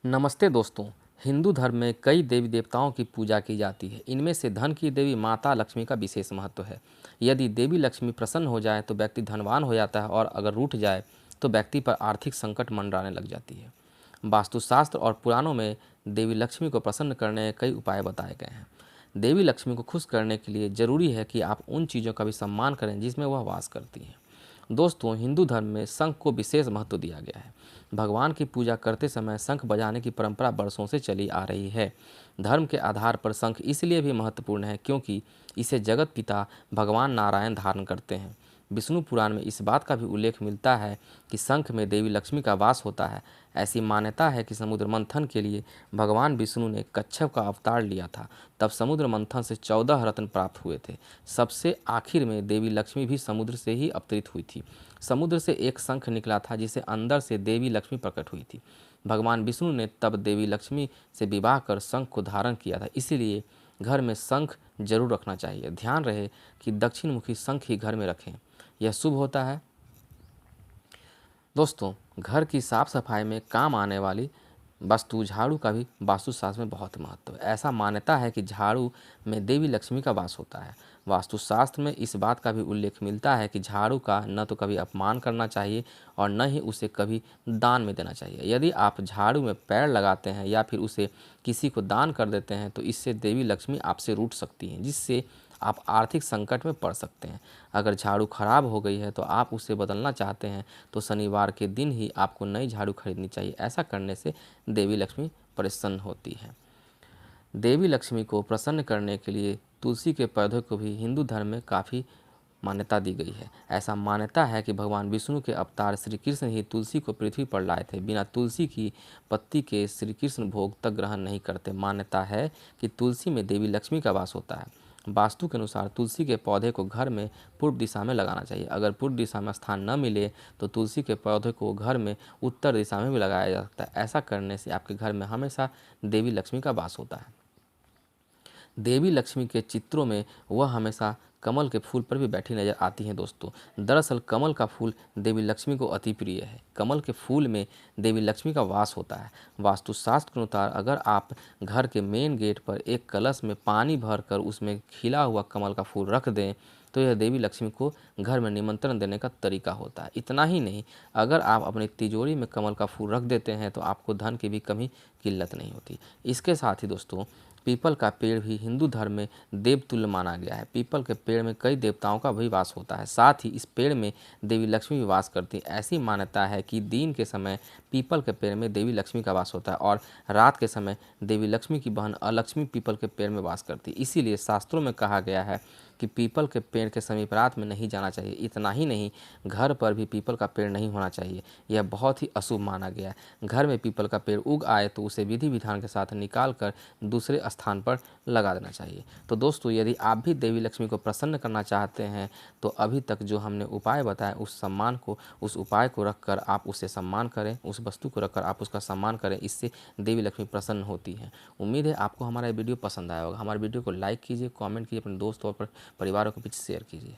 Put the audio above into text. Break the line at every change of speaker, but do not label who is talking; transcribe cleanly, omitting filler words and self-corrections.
नमस्ते दोस्तों। हिंदू धर्म में कई देवी देवताओं की पूजा की जाती है। इनमें से धन की देवी माता लक्ष्मी का विशेष महत्व है। यदि देवी लक्ष्मी प्रसन्न हो जाए तो व्यक्ति धनवान हो जाता है, और अगर रूठ जाए तो व्यक्ति पर आर्थिक संकट मंडराने लग जाती है। वास्तुशास्त्र और पुराणों में देवी लक्ष्मी को प्रसन्न करने के कई उपाय बताए गए हैं। देवी लक्ष्मी को खुश करने के लिए जरूरी है कि आप उन चीज़ों का भी सम्मान करें जिसमें वह वास करती हैं। दोस्तों, हिंदू धर्म में शंख को विशेष महत्व दिया गया है। भगवान की पूजा करते समय शंख बजाने की परंपरा वर्षों से चली आ रही है। धर्म के आधार पर शंख इसलिए भी महत्वपूर्ण है क्योंकि इसे जगत पिता भगवान नारायण धारण करते हैं। विष्णु पुराण में इस बात का भी उल्लेख मिलता है कि शंख में देवी लक्ष्मी का वास होता है। ऐसी मान्यता है कि समुद्र मंथन के लिए भगवान विष्णु ने कच्छप का अवतार लिया था। तब समुद्र मंथन से 14 रत्न प्राप्त हुए थे। सबसे आखिर में देवी लक्ष्मी भी समुद्र से ही अवतरित हुई थी। समुद्र से एक शंख निकला था जिसे अंदर से देवी लक्ष्मी प्रकट हुई थी। भगवान विष्णु ने तब देवी लक्ष्मी से विवाह कर शंख को धारण किया था। इसीलिए घर में शंख जरूर रखना चाहिए। ध्यान रहे कि दक्षिण मुखी शंख ही घर में रखें, यह शुभ होता है। दोस्तों, घर की साफ सफाई में काम आने वाली वस्तु झाड़ू का भी वास्तुशास्त्र में बहुत महत्व है। ऐसा मान्यता है कि झाड़ू में देवी लक्ष्मी का वास होता है। वास्तुशास्त्र में इस बात का भी उल्लेख मिलता है कि झाड़ू का न तो कभी अपमान करना चाहिए और न ही उसे कभी दान में देना चाहिए। यदि आप झाड़ू में पैर लगाते हैं या फिर उसे किसी को दान कर देते हैं तो इससे देवी लक्ष्मी आपसे रूठ सकती हैं, जिससे आप आर्थिक संकट में पड़ सकते हैं। अगर झाड़ू खराब हो गई है तो आप उसे बदलना चाहते हैं तो शनिवार के दिन ही आपको नई झाड़ू खरीदनी चाहिए। ऐसा करने से देवी लक्ष्मी प्रसन्न होती है। देवी लक्ष्मी को प्रसन्न करने के लिए तुलसी के पौधे को भी हिंदू धर्म में काफ़ी मान्यता दी गई है। ऐसा मान्यता है कि भगवान विष्णु के अवतार श्री कृष्ण ही तुलसी को पृथ्वी पर लाए थे। बिना तुलसी की पत्ती के श्री कृष्ण भोग तक ग्रहण नहीं करते। मान्यता है कि तुलसी में देवी लक्ष्मी का वास होता है। वास्तु के अनुसार तुलसी के पौधे को घर में पूर्व दिशा में लगाना चाहिए। अगर पूर्व दिशा में स्थान न मिले तो तुलसी के पौधे को घर में उत्तर दिशा में भी लगाया जा सकता है। ऐसा करने से आपके घर में हमेशा देवी लक्ष्मी का वास होता है। देवी लक्ष्मी के चित्रों में वह हमेशा कमल के फूल पर भी बैठी नजर आती हैं। दोस्तों, दरअसल कमल का फूल देवी लक्ष्मी को अति प्रिय है। कमल के फूल में देवी लक्ष्मी का वास होता है। वास्तुशास्त्र के अनुसार अगर आप घर के मेन गेट पर एक कलश में पानी भरकर उसमें खिला हुआ कमल का फूल रख दें तो यह देवी लक्ष्मी को घर में निमंत्रण देने का तरीका होता है। इतना ही नहीं, अगर आप अपनी तिजोरी में कमल का फूल रख देते हैं तो आपको धन की भी कमी किल्लत नहीं होती। इसके साथ ही दोस्तों, पीपल का पेड़ भी हिंदू धर्म में देवतुल्य माना गया है। पीपल के पेड़ में कई देवताओं का भी वास होता है। साथ ही इस पेड़ में देवी लक्ष्मी भी वास करती है। ऐसी मान्यता है कि दिन के समय पीपल के पेड़ में देवी लक्ष्मी का वास होता है और रात के समय देवी लक्ष्मी की बहन अलक्ष्मी पीपल के पेड़ में वास करती है। इसीलिए शास्त्रों में कहा गया है कि पीपल के पेड़ के समीप रात में नहीं जाना चाहिए। इतना ही नहीं, घर पर भी पीपल का पेड़ नहीं होना चाहिए। यह बहुत ही अशुभ माना गया है। घर में पीपल का पेड़ उग आए तो उसे विधि विधान के साथ निकाल कर दूसरे स्थान पर लगा देना चाहिए। तो दोस्तों, यदि आप भी देवी लक्ष्मी को प्रसन्न करना चाहते हैं तो अभी तक जो हमने उपाय बताए उस उपाय को रखकर आप उसे सम्मान करें, उस वस्तु को रखकर आप उसका सम्मान करें। इससे देवी लक्ष्मी प्रसन्न होती है। उम्मीद है आपको हमारा वीडियो पसंद आया होगा। हमारे वीडियो को लाइक कीजिए, कमेंट कीजिए, अपने दोस्तों और परिवारों के बीच शेयर कीजिए।